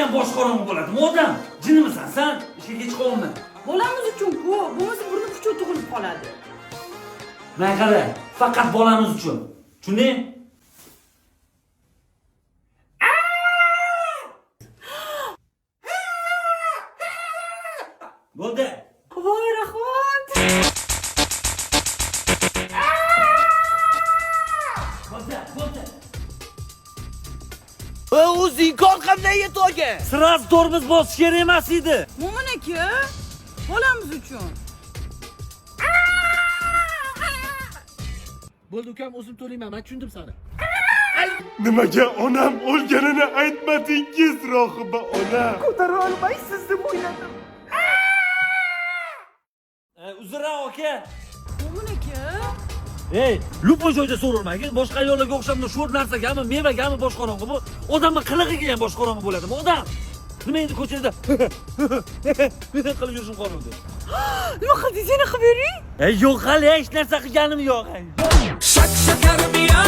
ham boshqaroq bo'ladimi odam? Jinimisan sen? Ishga kech qolma. Bolamiz uchun-ku, bo'lmasa burni puchuv tug'ilib qoladi. Mana qara, faqat bolamiz uchun. Tushunding? Bo'ldi. Voy rahmat. Bo'ldi. O'zing kor qanday yetdi aka? Siraz tormoz bosish kerak emas edi. Mo'min aka, bolamiz uchun. Bo'ldi ukam, o'zim to'layman, men tushundim seni. Nimaga onam o'lganini aytmadingiz, Rohiba ona? Ko'tara olmaysiz deb o'yladim. Uzr aka. Mo'min aka. Ey, lupo joyda so'ralmagin. Boshqa ayollarga o'xshamda sho'r narsagami, mevagami boshqaroqmi bu? Odamning qilig'iga ham boshqaroq bo'ladimi, odam? Nima endi ko'chada qilib yurishim qoluvdi. Nima qildingiz, yana xabaring? Yo'q, hali hech narsa qilganim yo'q. Shak shakar biya